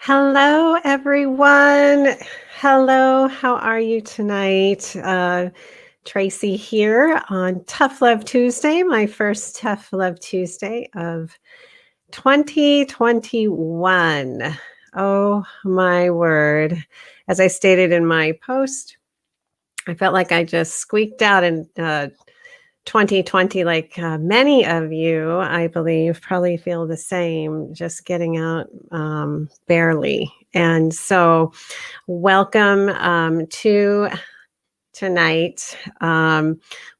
Hello, everyone. Hello, how are you tonight? Tracy here on Tough Love Tuesday, my first Tough Love Tuesday of 2021. Oh, my word. As I stated in my post, I felt like I just squeaked out in 2020, like many of you, I believe, probably feel the same, just getting out barely. And so, welcome to tonight.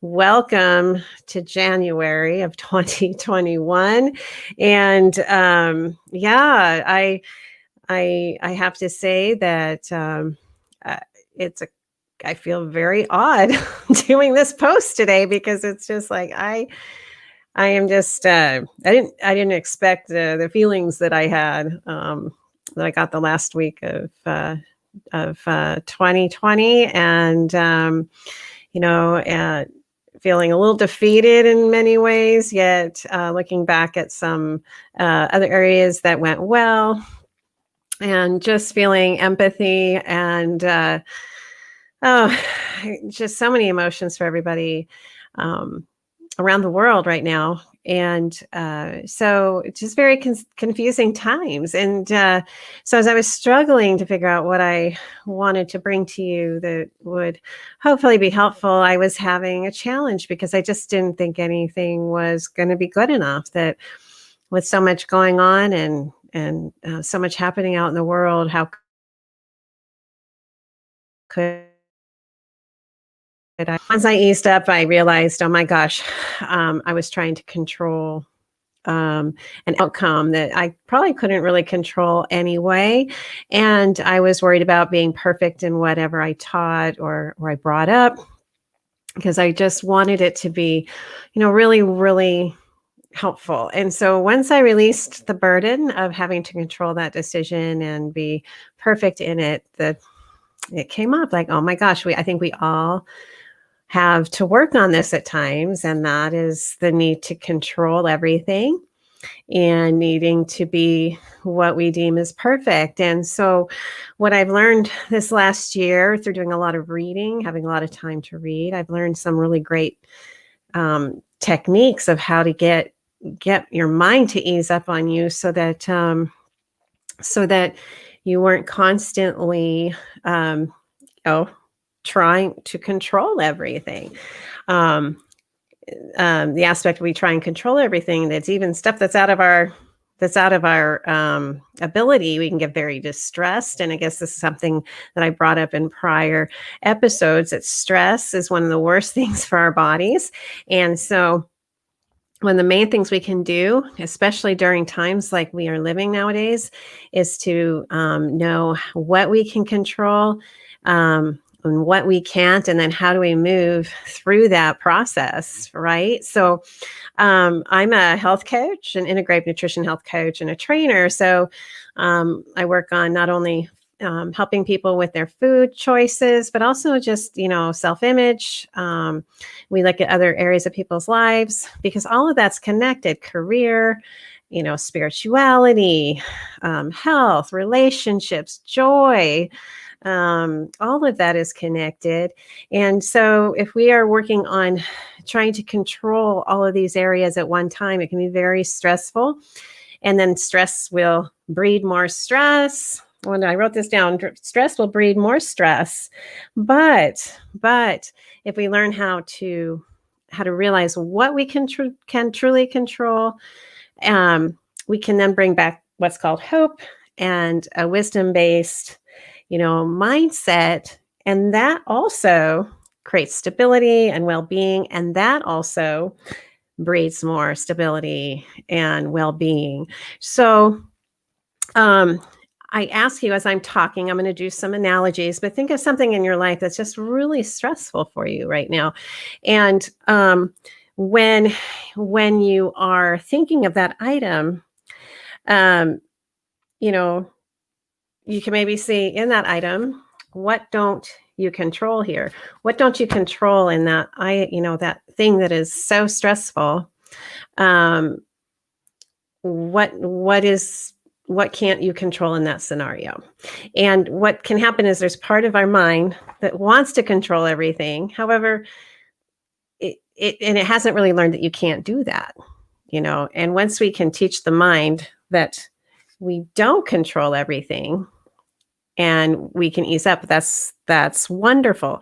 Welcome to January of 2021. And yeah, I have to say that uh, it's a I feel very odd doing this post today because it's just like I am just I didn't expect the feelings that I had that I got the last week of 2020 and you know feeling a little defeated in many ways, yet looking back at some other areas that went well and just feeling empathy and oh, just so many emotions for everybody um, around the world right now. And so it's just very confusing times. And so as I was struggling to figure out what I wanted to bring to you that would hopefully be helpful, I was having a challenge because I just didn't think anything was going to be good enough. That with so much going on and so much happening out in the world, how could once I eased up, I realized, oh my gosh, I was trying to control an outcome that I probably couldn't really control anyway. And I was worried about being perfect in whatever I taught or I brought up because I just wanted it to be, really, really helpful. And so once I released the burden of having to control that decision and be perfect in it, it came up like, oh my gosh, I think we all have to work on this at times, and that is the need to control everything and needing to be what we deem as perfect. And so, what I've learned this last year through doing a lot of reading, having a lot of time to read, I've learned some really great techniques of how to get your mind to ease up on you, so that you weren't constantly oh trying to control everything. Um, the aspect we try and control everything, that's even stuff that's out of our ability, we can get very distressed. And I guess this is something that I brought up in prior episodes, that stress is one of the worst things for our bodies. And so one of the main things we can do, especially during times like we are living nowadays, is to know what we can control, and what we can't, and then how do we move through that process, right? So I'm a health coach, an integrative nutrition health coach, and a trainer. So I work on not only helping people with their food choices, but also just, self-image. We look at other areas of people's lives because all of that's connected: career, spirituality, health, relationships, joy. All of that is connected. And so if we are working on trying to control all of these areas at one time, it can be very stressful. And then stress will breed more stress. When I wrote this down, stress will breed more stress. But if we learn how to realize what we can truly control, we can then bring back what's called hope and a wisdom-based mindset. And that also creates stability and well-being. And that also breeds more stability and well-being. So I ask you, as I'm talking, I'm going to do some analogies, but think of something in your life that's just really stressful for you right now. And when you are thinking of that item, you know, you can maybe see in that item, what don't you control here? What don't you control in that that thing that is so stressful? What is what can't you control in that scenario? And what can happen is there's part of our mind that wants to control everything. However, it hasn't really learned that you can't do that, And once we can teach the mind that we don't control everything and we can ease up, that's wonderful.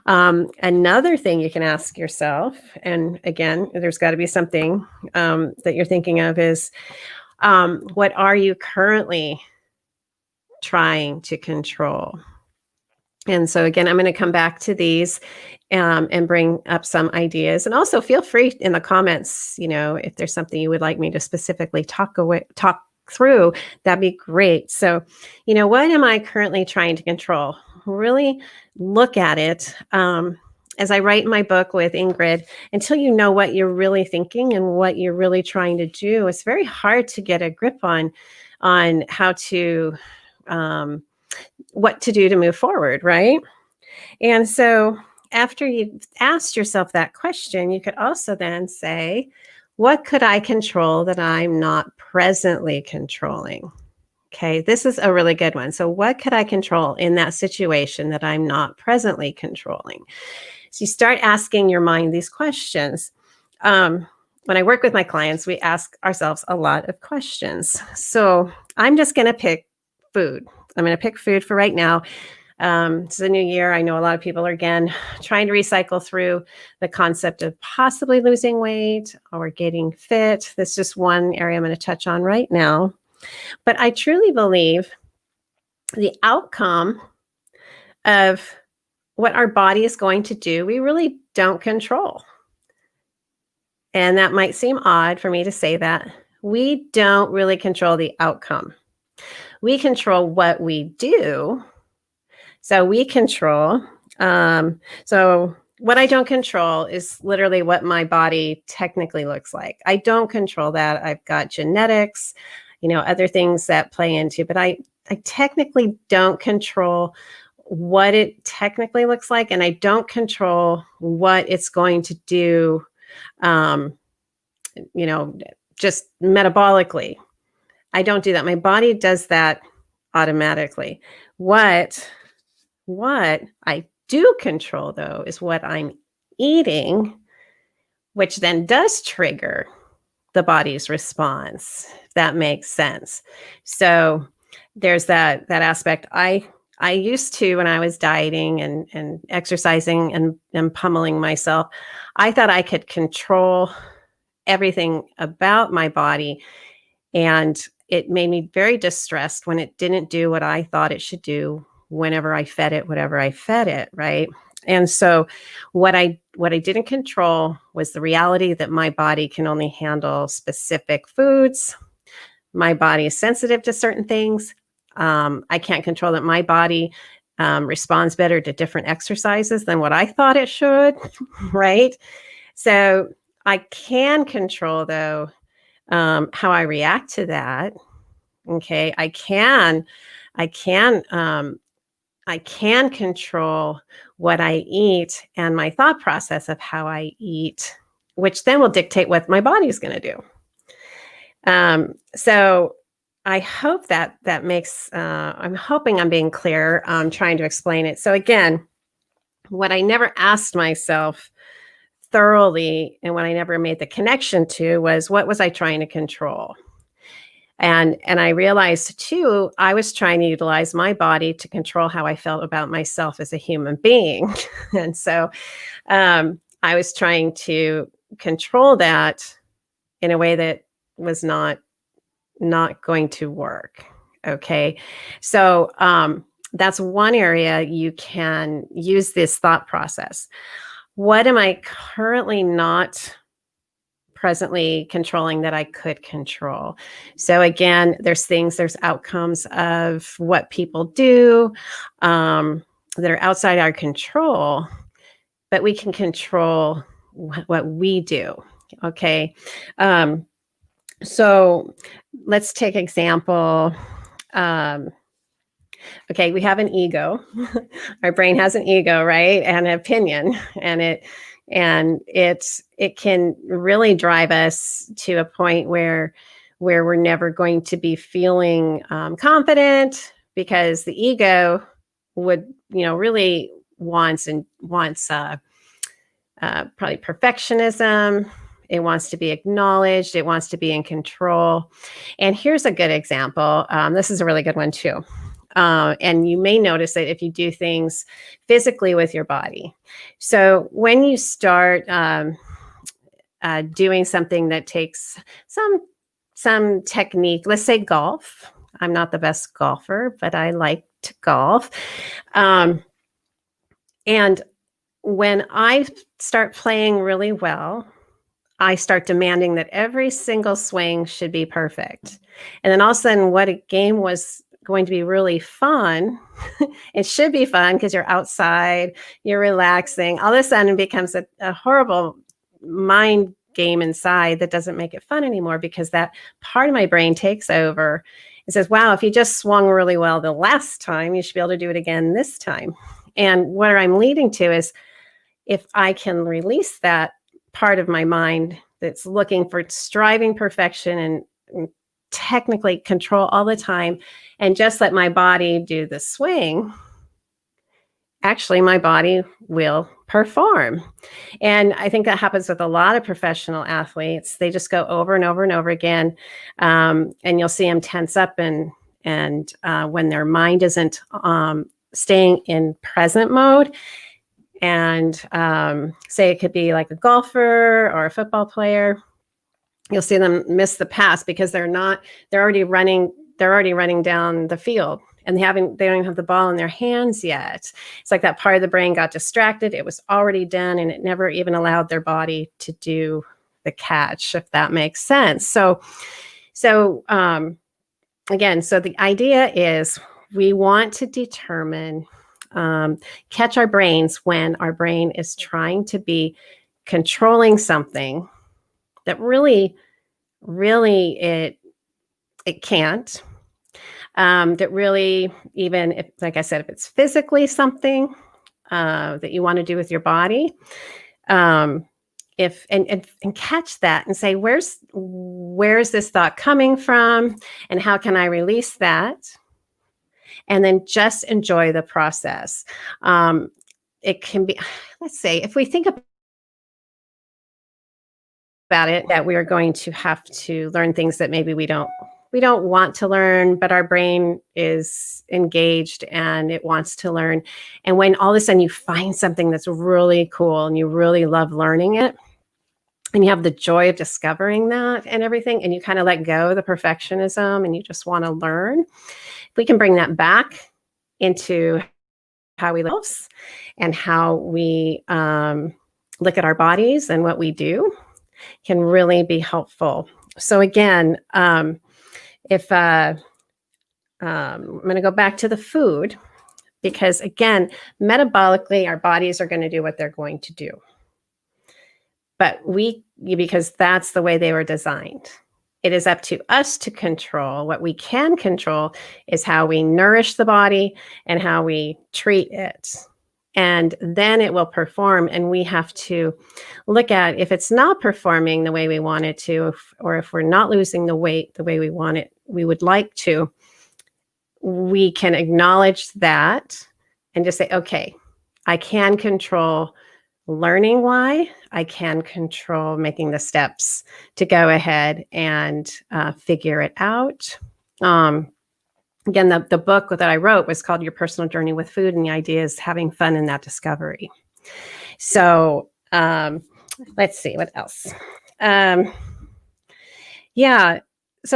Another thing you can ask yourself, and again, there's got to be something that you're thinking of, is what are you currently trying to control? And so again, I'm going to come back to these and bring up some ideas. And also feel free in the comments, if there's something you would like me to specifically talk through, that'd be great. So, what am I currently trying to control? Really look at it. As I write in my book with Ingrid, until you know what you're really thinking and what you're really trying to do, it's very hard to get a grip on how to what to do to move forward, right? And so after you've asked yourself that question, you could also then say, what could I control that I'm not presently controlling? Okay, this is a really good one. So what could I control in that situation that I'm not presently controlling? So you start asking your mind these questions. When I work with my clients, we ask ourselves a lot of questions. So I'm just going to pick food. I'm going to pick food for right now. It's a new year. I know a lot of people are, again, trying to recycle through the concept of possibly losing weight or getting fit. That's just one area I'm going to touch on right now. But I truly believe the outcome of what our body is going to do, we really don't control. And that might seem odd for me to say that. We don't really control the outcome. We control what we do. So we control. So what I don't control is literally what my body technically looks like. I don't control that. I've got genetics, other things that play into, but I technically don't control what it technically looks like. And I don't control what it's going to do, just metabolically. I don't do that. My body does that automatically. What I do control, though, is what I'm eating, which then does trigger the body's response, if that makes sense. So there's that aspect. I used to, when I was dieting and exercising and pummeling myself, I thought I could control everything about my body. And it made me very distressed when it didn't do what I thought it should do whenever I fed it, whatever I fed it, right? And so what I didn't control was the reality that my body can only handle specific foods. My body is sensitive to certain things. I can't control that my body responds better to different exercises than what I thought it should, right? So I can control, though, how I react to that. Okay, I can control what I eat and my thought process of how I eat, which then will dictate what my body is going to do. So I hope that makes, I'm hoping I'm being clear, trying to explain it. So again, what I never asked myself thoroughly and what I never made the connection to was, what was I trying to control? And I realized too, I was trying to utilize my body to control how I felt about myself as a human being. And so I was trying to control that in a way that was not going to work. Okay. So that's one area you can use this thought process. What am I currently not presently controlling that I could control? So again, there's outcomes of what people do that are outside our control, but we can control what we do. Okay. So let's take example. Okay, we have an ego. Our brain has an ego, right? And an opinion, and it can really drive us to a point where where we're never going to be feeling confident, because the ego would, really wants probably perfectionism. It wants to be acknowledged. It wants to be in control. And here's a good example. This is a really good one too. And you may notice that if you do things physically with your body. So when you start doing something that takes some technique, let's say golf. I'm not the best golfer, but I like to golf. And when I start playing really well, I start demanding that every single swing should be perfect. And then all of a sudden, what a game was going to be really fun, it should be fun because you're outside, you're relaxing. All of a sudden, it becomes a horrible mind game inside that doesn't make it fun anymore, because that part of my brain takes over and says, wow, if you just swung really well the last time, you should be able to do it again this time. And what I'm leading to is, if I can release that part of my mind that's looking for striving perfection and technically control all the time, and just let my body do the swing, actually my body will perform. And I think that happens with a lot of professional athletes. They just go over and over and over again. And you'll see them tense up and when their mind isn't staying in present mode. And say it could be like a golfer or a football player, you'll see them miss the pass because they're already running down the field, and they don't even have the ball in their hands yet. It's like that part of the brain got distracted. It was already done, and it never even allowed their body to do the catch, if that makes sense. So again, so the idea is we want to determine, catch our brains when our brain is trying to be controlling something that really it can't. That really, even if, like I said, if it's physically something that you want to do with your body, if and catch that and say, where's this thought coming from, and how can I release that? And then just enjoy the process. It can be, let's say, if we think about it, that we are going to have to learn things that maybe we don't want to learn, but our brain is engaged and it wants to learn. And when all of a sudden you find something that's really cool and you really love learning it, and you have the joy of discovering that and everything, and you kind of let go of the perfectionism and you just want to learn, if we can bring that back into how we live and how we look at our bodies and what we do, can really be helpful. So again, if I'm going to go back to the food, because again, metabolically, our bodies are going to do what they're going to do. But because that's the way they were designed. It is up to us to control. What we can control is how we nourish the body and how we treat it. And then it will perform. And we have to look at, if it's not performing the way we want it to, or if we're not losing the weight the way we would like to, we can acknowledge that and just say, okay, I can control learning why. I can control making the steps to go ahead and figure it out. Again, the book that I wrote was called Your Personal Journey with Food, and the idea is having fun in that discovery. So let's see, what else? So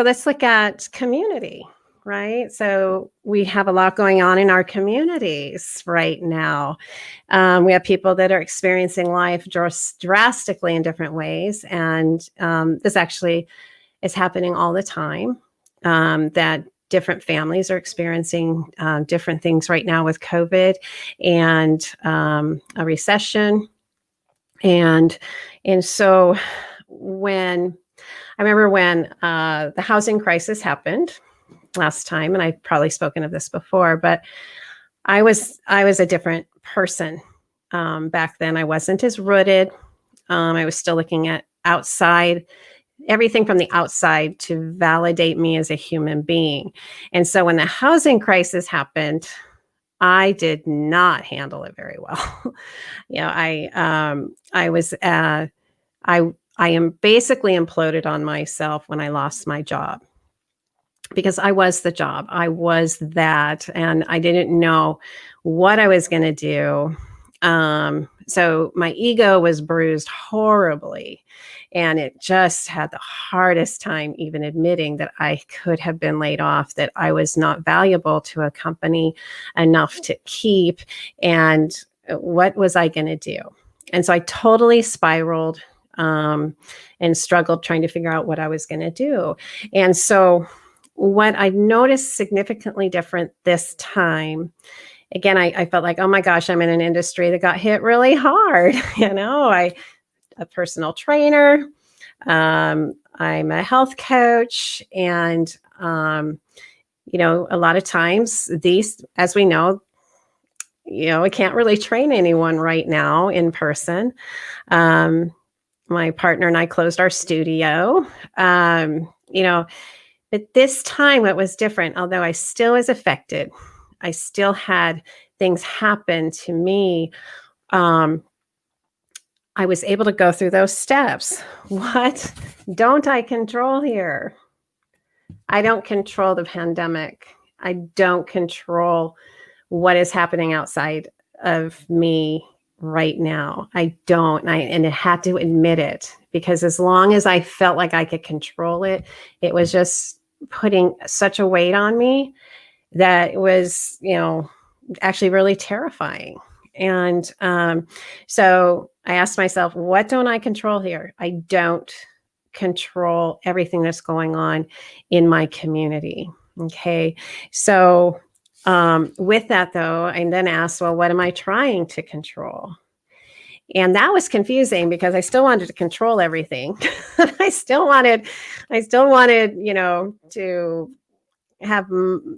let's look at community, right? So we have a lot going on in our communities right now. We have people that are experiencing life drastically in different ways, and this actually is happening all the time, that different families are experiencing different things right now with COVID and a recession. And so I remember when the housing crisis happened last time, and I've probably spoken of this before, but I was a different person back then. I wasn't as rooted. I was still looking at outside everything from the outside to validate me as a human being. And so when the housing crisis happened, I did not handle it very well. I was I am basically imploded on myself when I lost my job because I was the job. I was that, and I didn't know what I was going to do. So my ego was bruised horribly, and it just had the hardest time even admitting that I could have been laid off, that I was not valuable to a company enough to keep. And what was I going to do? And so I totally spiraled and struggled trying to figure out what I was going to do. And so what I noticed significantly different this time, again, I felt like, oh my gosh, I'm in an industry that got hit really hard. A personal trainer, I'm a health coach, and a lot of times these, as we know, I can't really train anyone right now in person. My partner and I closed our studio. But this time it was different, although I still was affected. I still had things happen to me. I was able to go through those steps. What don't I control here? I don't control the pandemic. I don't control what is happening outside of me right now. I don't. And I had to admit it, because as long as I felt like I could control it, it was just putting such a weight on me that it was, actually really terrifying. And so I asked myself, what don't I control here? I don't control everything that's going on in my community. Okay. So with that, though, I then asked, well, what am I trying to control? And that was confusing because I still wanted to control everything. I still wanted, to have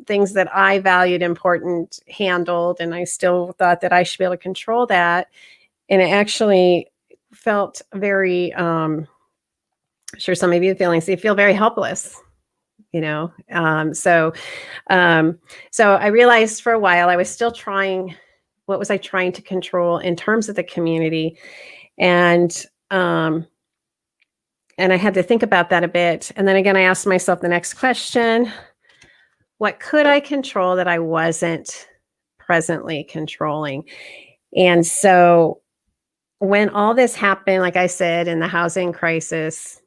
things that I valued important handled. And I still thought that I should be able to control that. And it actually felt very, sure some of you feelings, you feel very helpless, so I realized for a while I was still trying, what was I trying to control in terms of the community? And I had to think about that a bit. And then again, I asked myself the next question: what could I control that I wasn't presently controlling? And so when all this happened, like I said, in the housing crisis,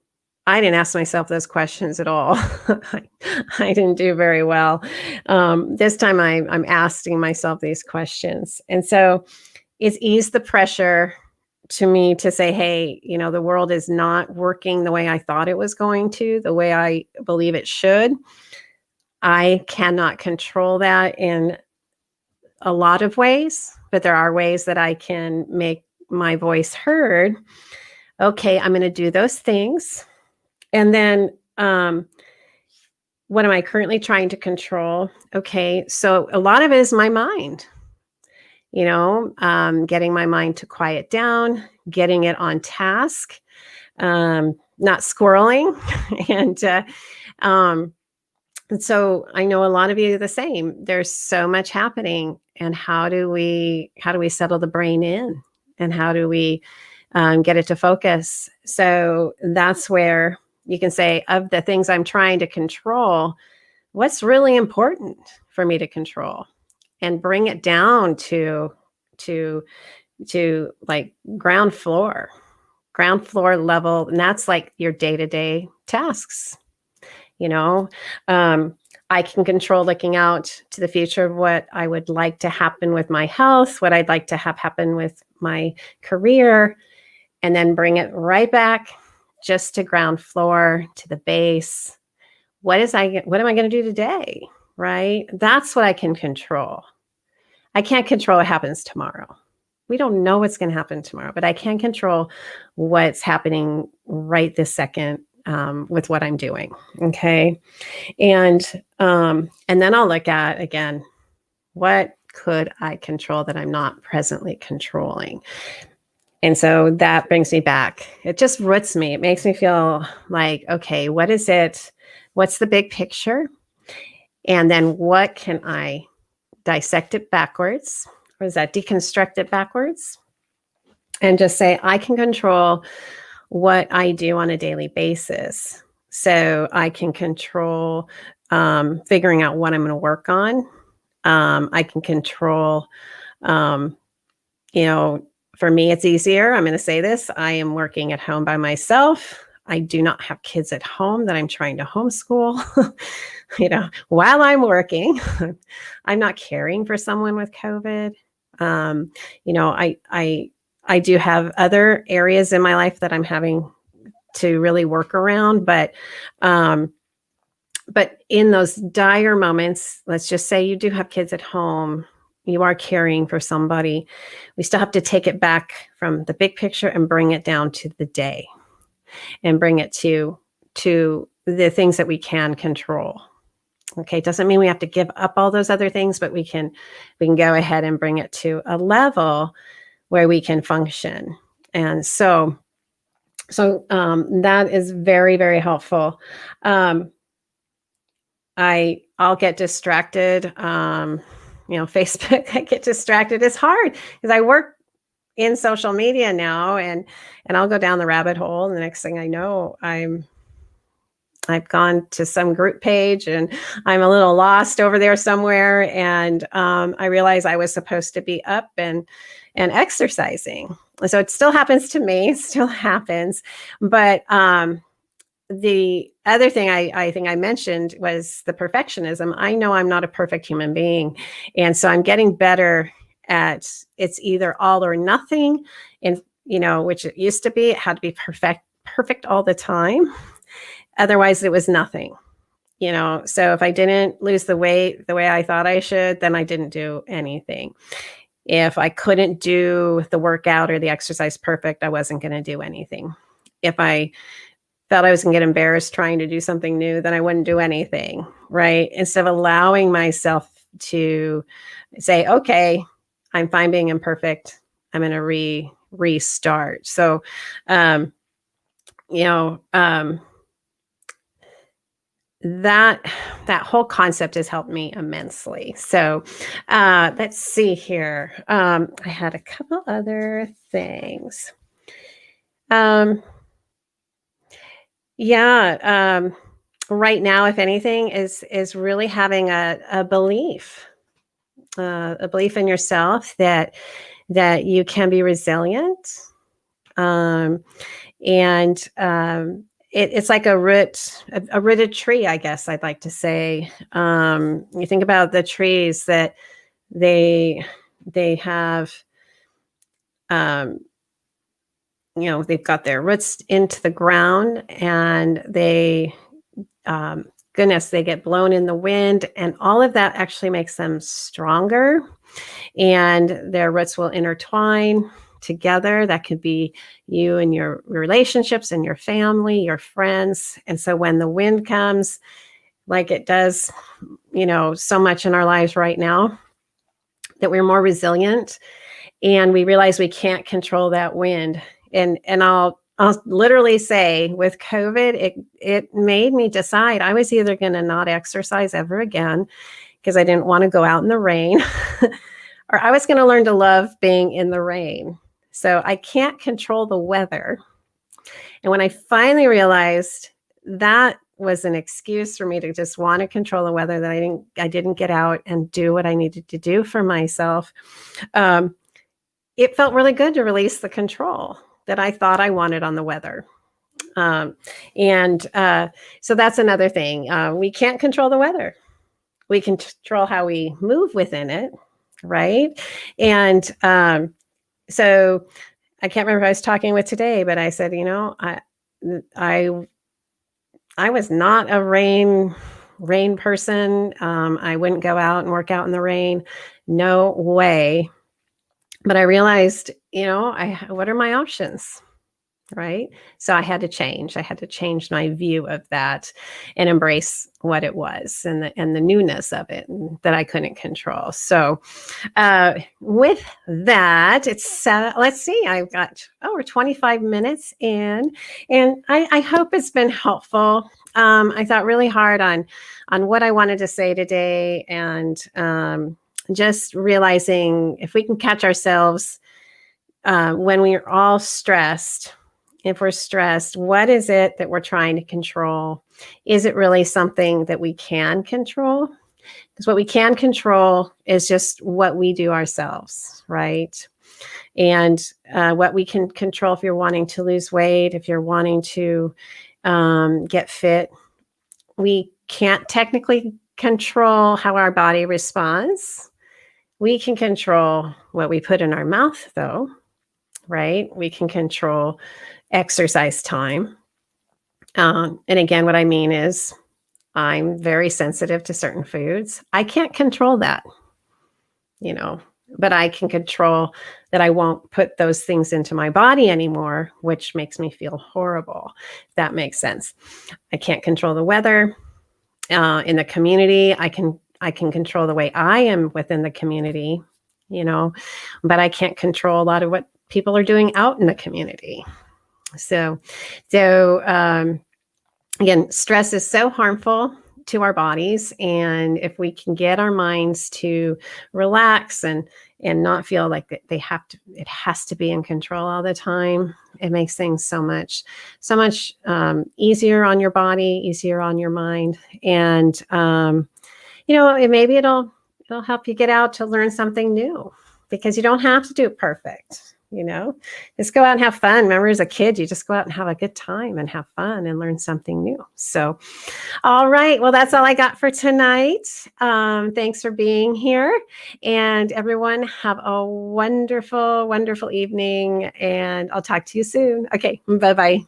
I didn't ask myself those questions at all. I didn't do very well. This time I'm asking myself these questions. And so it's eased the pressure to me to say, hey, the world is not working the way I thought it was going to, the way I believe it should. I cannot control that in a lot of ways, but there are ways that I can make my voice heard. Okay, I'm going to do those things. And then what am I currently trying to control? Okay, so a lot of it is my mind, getting my mind to quiet down, getting it on task, not squirreling. And so I know a lot of you are the same. There's so much happening. And how do we settle the brain in? And how do we get it to focus? So that's where you can say, of the things I'm trying to control, what's really important for me to control, and bring it down to like ground floor level. And that's like your day-to-day tasks. I can control looking out to the future of what I would like to happen with my health, what I'd like to have happen with my career, and then bring it right back just to ground floor, to the base. What am I going to do today? Right? That's what I can control. I can't control what happens tomorrow. We don't know what's going to happen tomorrow, but I can control what's happening right this second with what I'm doing. Okay. And then I'll look at, again, what could I control that I'm not presently controlling? And so that brings me back. It just roots me. It makes me feel like, okay, what is it? What's the big picture? And then what can I dissect it backwards? Or is that deconstruct it backwards? And just say, I can control what I do on a daily basis. So I can control figuring out what I'm going to work on. I can control, um, you know, for me, it's easier. I'm going to say this. I am working at home by myself. I do not have kids at home that I'm trying to homeschool, while I'm working. I'm not caring for someone with COVID. Um, you know, I do have other areas in my life that I'm having to really work around, but in those dire moments, let's just say you do have kids at home, you are caring for somebody, we still have to take it back from the big picture and bring it down to the day and bring it to the things that we can control. Okay, it doesn't mean we have to give up all those other things, but we can go ahead and bring it to a level where we can function. And so that is very, very helpful. I'll get distracted. Facebook, I get distracted. It's hard because I work in social media now, and I'll go down the rabbit hole, and the next thing I know, I've gone to some group page and I'm a little lost over there somewhere. And I realize I was supposed to be up and exercising. So it still happens to me, it still happens. But the other thing I think I mentioned was the perfectionism. I know I'm not a perfect human being. And so I'm getting better at it's either all or nothing. And, which it used to be, it had to be perfect all the time. Otherwise, it was nothing, So if I didn't lose the weight the way I thought I should, then I didn't do anything. If I couldn't do the workout or the exercise perfect, I wasn't going to do anything. If I felt I was going to get embarrassed trying to do something new, then I wouldn't do anything, right? Instead of allowing myself to say, okay, I'm fine being imperfect. I'm going to restart. So, that whole concept has helped me immensely. So let's see here. I had a couple other things. Right now, if anything, is really having a belief in yourself that you can be resilient. It's like a rooted tree, I guess I'd like to say. You think about the trees that they have, they've got their roots into the ground, and they get blown in the wind, and all of that actually makes them stronger, and their roots will intertwine together. That could be you and your relationships and your family, your friends. And so when the wind comes, like it does, so much in our lives right now, that we're more resilient, and we realize we can't control that wind. And I'll literally say, with COVID, it made me decide I was either going to not exercise ever again because I didn't want to go out in the rain, or I was going to learn to love being in the rain. So I can't control the weather. And when I finally realized that was an excuse for me to just want to control the weather, that I didn't get out and do what I needed to do for myself, it felt really good to release the control that I thought I wanted on the weather. So that's another thing. We can't control the weather. We can control how we move within it, right? And so I can't remember who I was talking with today, but I said, I was not a rain person. I wouldn't go out and work out in the rain. No way. But I realized, what are my options? right? So I had to change. I had to change my view of that and embrace what it was and the newness of it that I couldn't control. So with that, let's see, I've got over 25 minutes in, and I hope it's been helpful. I thought really hard on what I wanted to say today, and just realizing if we can catch ourselves when we're all stressed. If we're stressed, what is it that we're trying to control? Is it really something that we can control? Because what we can control is just what we do ourselves, right? And what we can control, if you're wanting to lose weight, if you're wanting to get fit, we can't technically control how our body responds. We can control what we put in our mouth, though, right? We can control exercise time. And again, what I mean is I'm very sensitive to certain foods. I can't control that, you know, but I can control that I won't put those things into my body anymore, which makes me feel horrible. If that makes sense. I can't control the weather in the community. I can control the way I am within the community, you know, but I can't control a lot of what people are doing out in the community. So again, stress is so harmful to our bodies, and if we can get our minds to relax and not feel like it has to be in control all the time, it makes things so much easier on your body, easier on your mind, and maybe it'll help you get out to learn something new, because you don't have to do it perfect. Just go out and have fun. Remember, as a kid, you just go out and have a good time and have fun and learn something new. So, all right. Well, that's all I got for tonight. Thanks for being here. And everyone, have a wonderful, wonderful evening. And I'll talk to you soon. Okay. Bye-bye.